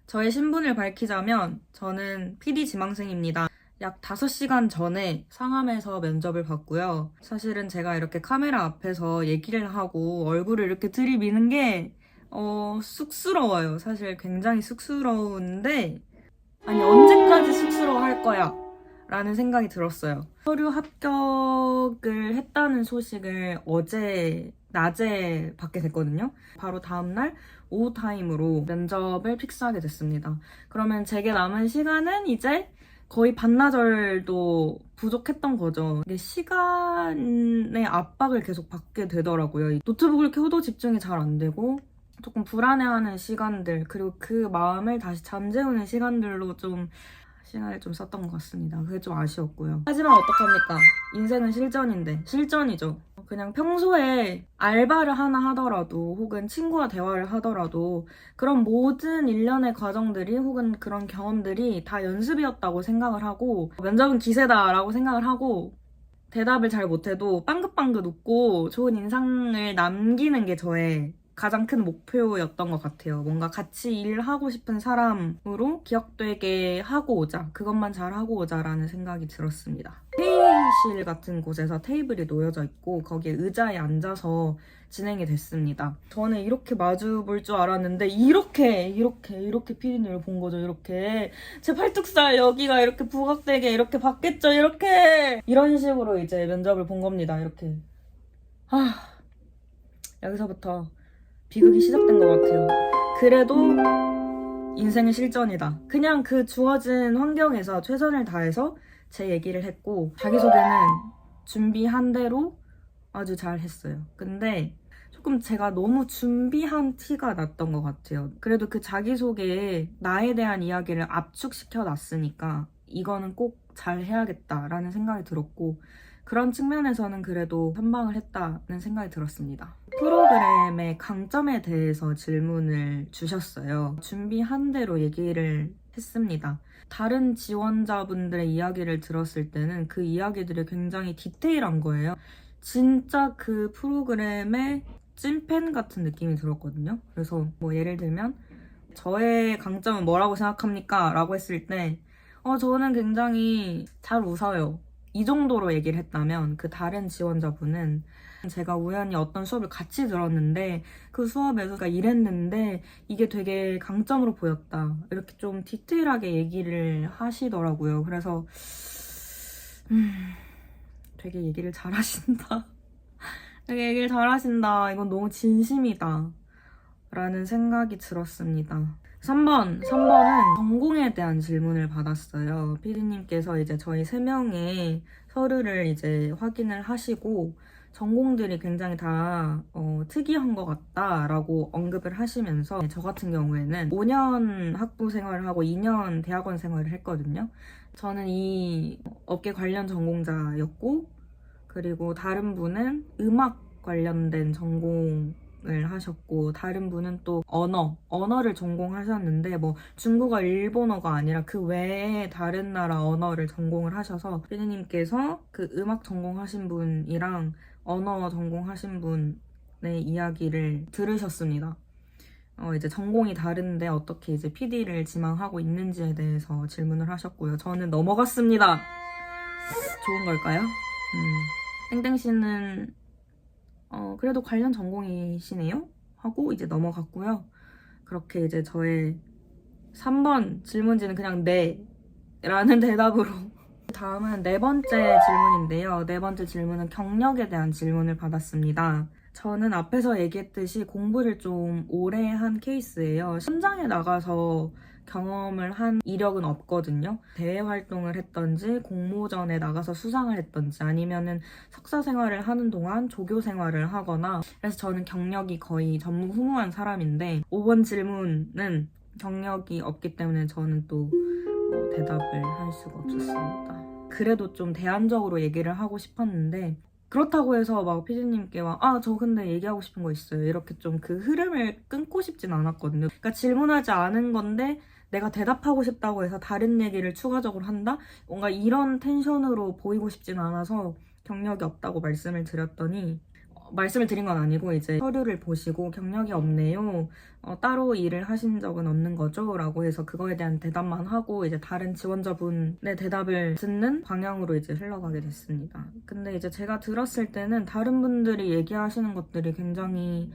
저의 신분을 밝히자면 저는 PD 지망생입니다. 약 5시간 전에 상암에서 면접을 봤고요. 사실은 제가 이렇게 카메라 앞에서 얘기를 하고 얼굴을 이렇게 들이미는 게 쑥스러워요. 사실 굉장히 쑥스러운데 아니 언제까지 쑥스러워할 거야? 라는 생각이 들었어요. 서류 합격을 했다는 소식을 어제 낮에 받게 됐거든요. 바로 다음날 오후 타임으로 면접을 픽스하게 됐습니다. 그러면 제게 남은 시간은 이제 거의 반나절도 부족했던 거죠. 이게 시간의 압박을 계속 받게 되더라고요. 노트북을 켜도 집중이 잘 안 되고 조금 불안해하는 시간들, 그리고 그 마음을 다시 잠재우는 시간들로 좀 시간을 좀 썼던 것 같습니다. 그게 좀 아쉬웠고요. 하지만 어떡합니까? 인생은 실전인데, 실전이죠. 그냥 평소에 알바를 하나 하더라도 혹은 친구와 대화를 하더라도 그런 모든 일련의 과정들이 혹은 그런 경험들이 다 연습이었다고 생각을 하고 면접은 기세다라고 생각을 하고 대답을 잘 못해도 빵긋빵긋 웃고 좋은 인상을 남기는 게 저의 가장 큰 목표였던 것 같아요. 뭔가 같이 일하고 싶은 사람으로 기억되게 하고 오자. 그것만 잘 하고 오자라는 생각이 들었습니다. 회의실 같은 곳에서 테이블이 놓여져 있고 거기에 의자에 앉아서 진행이 됐습니다. 저는 이렇게 마주 볼 줄 알았는데 이렇게 피디님을 본 거죠. 이렇게 제 팔뚝살 여기가 이렇게 부각되게 이렇게 봤겠죠. 이렇게 이런 식으로 이제 면접을 본 겁니다. 이렇게 여기서부터 비극이 시작된 것 같아요. 그래도 인생은 실전이다. 그냥 그 주어진 환경에서 최선을 다해서 제 얘기를 했고 자기소개는 준비한 대로 아주 잘 했어요. 근데 조금 제가 너무 준비한 티가 났던 것 같아요. 그래도 그 자기소개에 나에 대한 이야기를 압축시켜 놨으니까 이거는 꼭 잘 해야겠다라는 생각이 들었고 그런 측면에서는 그래도 선방을 했다는 생각이 들었습니다. 프로그램의 강점에 대해서 질문을 주셨어요. 준비한 대로 얘기를 했습니다. 다른 지원자분들의 이야기를 들었을 때는 그 이야기들이 굉장히 디테일한 거예요. 진짜 그 프로그램의 찐팬 같은 느낌이 들었거든요. 그래서 뭐 예를 들면 저의 강점은 뭐라고 생각합니까? 라고 했을 때 저는 굉장히 잘 웃어요. 이 정도로 얘기를 했다면 그 다른 지원자분은 제가 우연히 어떤 수업을 같이 들었는데 그 수업에서 제가 이랬는데 이게 되게 강점으로 보였다. 이렇게 좀 디테일하게 얘기를 하시더라고요. 그래서 되게 얘기를 잘하신다. 되게 얘기를 잘하신다. 이건 너무 진심이다. 라는 생각이 들었습니다. 3번은 전공에 대한 질문을 받았어요. 피디님께서 이제 저희 3명의 서류를 이제 확인을 하시고 전공들이 굉장히 다 특이한 것 같다라고 언급을 하시면서 저 같은 경우에는 5년 학부 생활을 하고 2년 대학원 생활을 했거든요. 저는 이 업계 관련 전공자였고 그리고 다른 분은 음악 관련된 전공을 하셨고 다른 분은 또 언어를 전공하셨는데 뭐 중국어, 일본어가 아니라 그 외에 다른 나라 언어를 전공을 하셔서 피디님께서 그 음악 전공하신 분이랑 언어 전공하신 분의 이야기를 들으셨습니다. 이제 전공이 다른데 어떻게 이제 PD를 지망하고 있는지에 대해서 질문을 하셨고요. 저는 넘어갔습니다. 좋은 걸까요? 땡땡씨는 그래도 관련 전공이시네요? 하고 이제 넘어갔고요. 그렇게 이제 저의 3번 질문지는 그냥 네 라는 대답으로 다음은 4번째 질문인데요. 4번째 질문은 경력에 대한 질문을 받았습니다. 저는 앞에서 얘기했듯이 공부를 좀 오래 한 케이스예요. 현장에 나가서 경험을 한 이력은 없거든요. 대외 활동을 했던지 공모전에 나가서 수상을 했던지 아니면은 석사 생활을 하는 동안 조교 생활을 하거나 그래서 저는 경력이 거의 전무후무한 사람인데 5번 질문은 경력이 없기 때문에 저는 또 대답을 할 수가 없었습니다. 그래도 좀 대안적으로 얘기를 하고 싶었는데 그렇다고 해서 막 피디님께 저 근데 얘기하고 싶은 거 있어요. 이렇게 좀 그 흐름을 끊고 싶진 않았거든요. 그러니까 질문하지 않은 건데 내가 대답하고 싶다고 해서 다른 얘기를 추가적으로 한다? 뭔가 이런 텐션으로 보이고 싶진 않아서 경력이 없다고 말씀을 드렸더니 말씀을 드린 건 아니고 이제 서류를 보시고 경력이 없네요. 따로 일을 하신 적은 없는 거죠? 라고 해서 그거에 대한 대답만 하고 이제 다른 지원자분의 대답을 듣는 방향으로 이제 흘러가게 됐습니다. 근데 이제 제가 들었을 때는 다른 분들이 얘기하시는 것들이 굉장히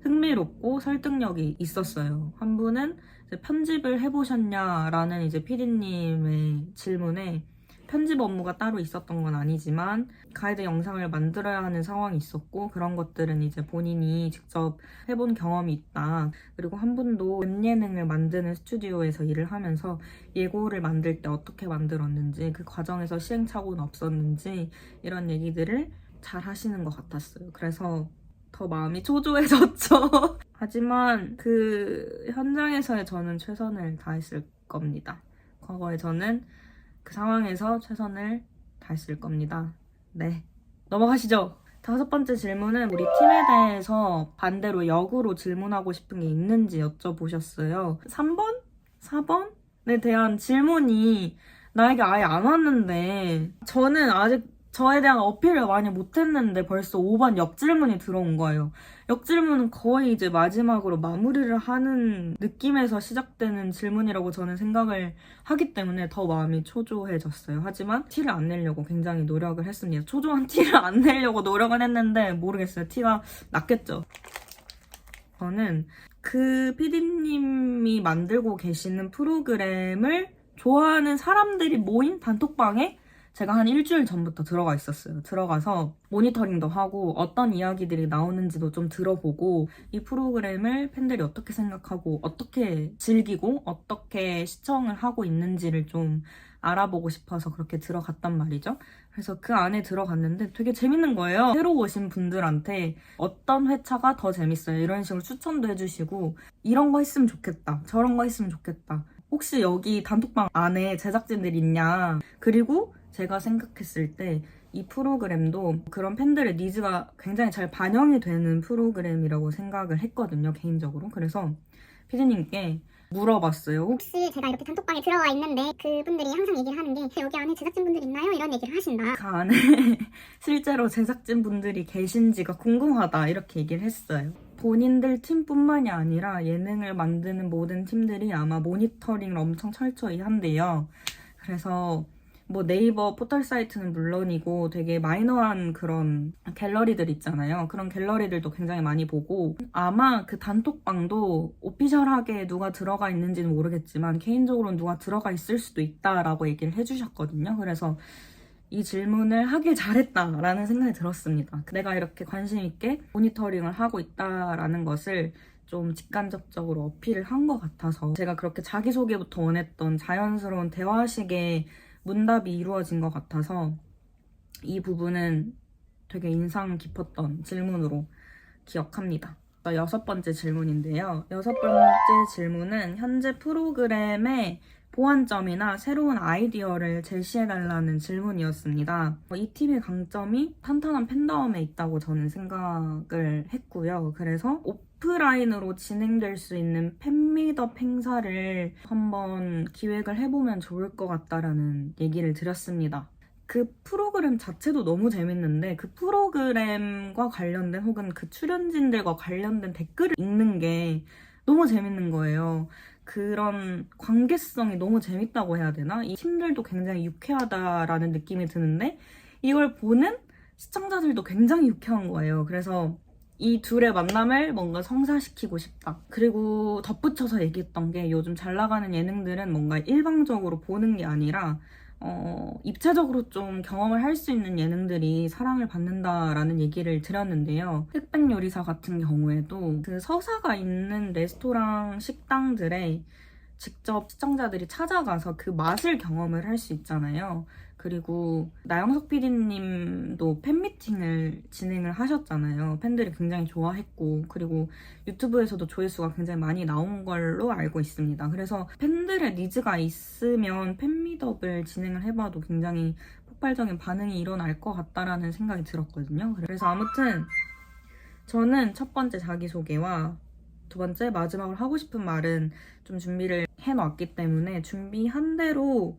흥미롭고 설득력이 있었어요. 한 분은 이제 편집을 해보셨냐라는 이제 PD님의 질문에 편집 업무가 따로 있었던 건 아니지만 가이드 영상을 만들어야 하는 상황이 있었고 그런 것들은 이제 본인이 직접 해본 경험이 있다. 그리고 한 분도 웹예능을 만드는 스튜디오에서 일을 하면서 예고를 만들 때 어떻게 만들었는지 그 과정에서 시행착오는 없었는지 이런 얘기들을 잘 하시는 것 같았어요. 그래서 더 마음이 초조해졌죠. 하지만 그 현장에서의 저는 최선을 다했을 겁니다. 과거에 저는 그 상황에서 최선을 다했을 겁니다. 네. 넘어가시죠. 5번째 질문은 우리 팀에 대해서 반대로 역으로 질문하고 싶은 게 있는지 여쭤보셨어요. 3번? 4번에 대한 질문이 나에게 아예 안 왔는데 저는 아직 저에 대한 어필을 많이 못했는데 벌써 5번 역질문이 들어온 거예요. 역질문은 거의 이제 마지막으로 마무리를 하는 느낌에서 시작되는 질문이라고 저는 생각을 하기 때문에 더 마음이 초조해졌어요. 하지만 티를 안 내려고 굉장히 노력을 했습니다. 초조한 티를 안 내려고 노력은 했는데 모르겠어요. 티가 났겠죠. 저는 그 PD님이 만들고 계시는 프로그램을 좋아하는 사람들이 모인 단톡방에 제가 한 일주일 전부터 들어가 있었어요. 들어가서 모니터링도 하고 어떤 이야기들이 나오는지도 좀 들어보고 이 프로그램을 팬들이 어떻게 생각하고 어떻게 즐기고 어떻게 시청을 하고 있는지를 좀 알아보고 싶어서 그렇게 들어갔단 말이죠. 그래서 그 안에 들어갔는데 되게 재밌는 거예요. 새로 오신 분들한테 어떤 회차가 더 재밌어요. 이런 식으로 추천도 해주시고 이런 거 했으면 좋겠다. 저런 거 했으면 좋겠다. 혹시 여기 단톡방 안에 제작진들 있냐. 그리고 제가 생각했을 때 이 프로그램도 그런 팬들의 니즈가 굉장히 잘 반영이 되는 프로그램이라고 생각을 했거든요, 개인적으로. 그래서 피디님께 물어봤어요. 혹시 제가 이렇게 단톡방에 들어와 있는데 그분들이 항상 얘기를 하는 게 여기 안에 제작진분들 있나요? 이런 얘기를 하신다. 그 안에 실제로 제작진분들이 계신지가 궁금하다 이렇게 얘기를 했어요. 본인들 팀뿐만이 아니라 예능을 만드는 모든 팀들이 아마 모니터링을 엄청 철저히 한대요. 그래서 뭐 네이버 포털 사이트는 물론이고 되게 마이너한 그런 갤러리들 있잖아요. 그런 갤러리들도 굉장히 많이 보고 아마 그 단톡방도 오피셜하게 누가 들어가 있는지는 모르겠지만 개인적으로는 누가 들어가 있을 수도 있다라고 얘기를 해주셨거든요. 그래서 이 질문을 하길 잘했다라는 생각이 들었습니다. 내가 이렇게 관심 있게 모니터링을 하고 있다라는 것을 좀 직간접적으로 어필을 한 것 같아서 제가 그렇게 자기소개부터 원했던 자연스러운 대화식의 문답이 이루어진 것 같아서 이 부분은 되게 인상 깊었던 질문으로 기억합니다. 6번째 질문인데요. 6번째 질문은 현재 프로그램의 보완점이나 새로운 아이디어를 제시해달라는 질문이었습니다. 이 팀의 강점이 탄탄한 팬덤에 있다고 저는 생각을 했고요. 그래서 오프라인으로 진행될 수 있는 팬미업 행사를 한번 기획을 해보면 좋을 것 같다라는 얘기를 드렸습니다. 그 프로그램 자체도 너무 재밌는데 그 프로그램과 관련된 혹은 그 출연진들과 관련된 댓글을 읽는 게 너무 재밌는 거예요. 그런 관계성이 너무 재밌다고 해야 되나? 이 팀들도 굉장히 유쾌하다라는 느낌이 드는데 이걸 보는 시청자들도 굉장히 유쾌한 거예요. 그래서 이 둘의 만남을 뭔가 성사시키고 싶다. 그리고 덧붙여서 얘기했던 게 요즘 잘 나가는 예능들은 뭔가 일방적으로 보는 게 아니라 입체적으로 좀 경험을 할 수 있는 예능들이 사랑을 받는다라는 얘기를 드렸는데요. 흑백 요리사 같은 경우에도 그 서사가 있는 레스토랑 식당들에 직접 시청자들이 찾아가서 그 맛을 경험을 할 수 있잖아요. 그리고 나영석 PD님도 팬미팅을 진행을 하셨잖아요. 팬들이 굉장히 좋아했고 그리고 유튜브에서도 조회수가 굉장히 많이 나온 걸로 알고 있습니다. 그래서 팬들의 니즈가 있으면 팬미업을 진행을 해봐도 굉장히 폭발적인 반응이 일어날 것 같다라는 생각이 들었거든요. 그래서 아무튼 저는 첫 번째 자기소개와 두 번째 마지막으로 하고 싶은 말은 좀 준비를 해놨기 때문에 준비한 대로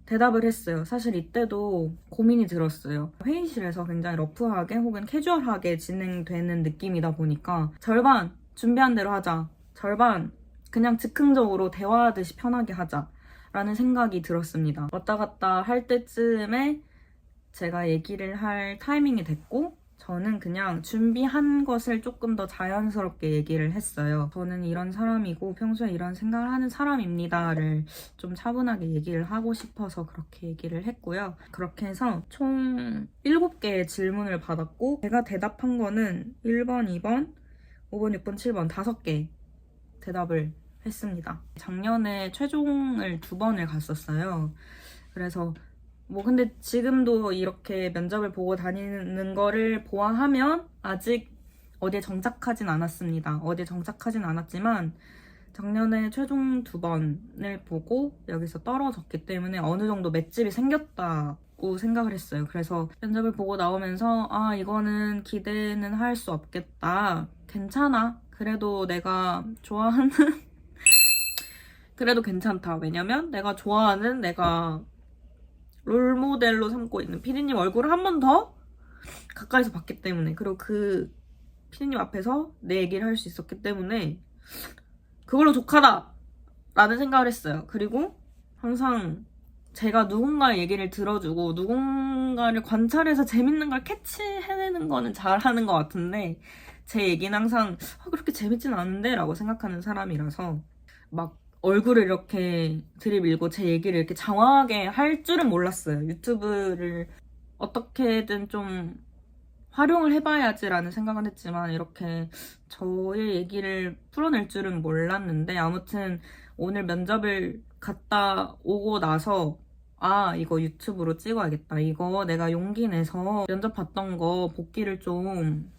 대답을 했어요. 사실 이때도 고민이 들었어요. 회의실에서 굉장히 러프하게 혹은 캐주얼하게 진행되는 느낌이다 보니까 절반 준비한 대로 하자, 절반 그냥 즉흥적으로 대화하듯이 편하게 하자 라는 생각이 들었습니다. 왔다 갔다 할 때쯤에 제가 얘기를 할 타이밍이 됐고 저는 그냥 준비한 것을 조금 더 자연스럽게 얘기를 했어요. 저는 이런 사람이고 평소에 이런 생각을 하는 사람입니다를 좀 차분하게 얘기를 하고 싶어서 그렇게 얘기를 했고요. 그렇게 해서 총 7개의 질문을 받았고 제가 대답한 거는 1번, 2번, 5번, 6번, 7번 5개 대답을 했습니다. 작년에 최종을 2번을 갔었어요. 그래서 근데 지금도 이렇게 면접을 보고 다니는 거를 보아하면 아직 어디에 정착하진 않았습니다. 어디에 정착하진 않았지만 작년에 최종 2번을 보고 여기서 떨어졌기 때문에 어느 정도 맷집이 생겼다고 생각을 했어요. 그래서 면접을 보고 나오면서 이거는 기대는 할 수 없겠다. 괜찮아. 그래도 내가 좋아하는 그래도 괜찮다. 왜냐면 내가 좋아하는 내가 롤모델로 삼고 있는 피디님 얼굴을 한 번 더 가까이서 봤기 때문에 그리고 그 피디님 앞에서 내 얘기를 할 수 있었기 때문에 그걸로 족하다! 라는 생각을 했어요. 그리고 항상 제가 누군가의 얘기를 들어주고 누군가를 관찰해서 재밌는 걸 캐치해내는 거는 잘하는 것 같은데 제 얘기는 항상 그렇게 재밌진 않은데? 라고 생각하는 사람이라서 막 얼굴을 이렇게 들이밀고 제 얘기를 이렇게 장황하게 할 줄은 몰랐어요. 유튜브를 어떻게든 좀 활용을 해봐야지라는 생각은 했지만 이렇게 저의 얘기를 풀어낼 줄은 몰랐는데 아무튼 오늘 면접을 갔다 오고 나서 이거 유튜브로 찍어야겠다. 이거 내가 용기 내서 면접 봤던 거 복기를 좀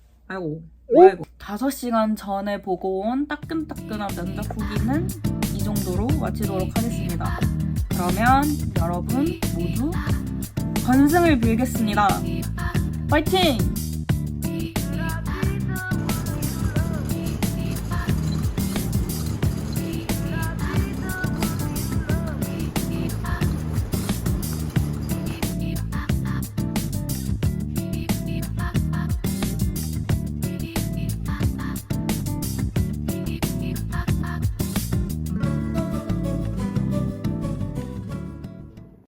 5시간 전에 보고 온 따끈따끈한 면접 후기는 이 정도로 마치도록 하겠습니다. 그러면 여러분 모두 건승을 빌겠습니다. 파이팅!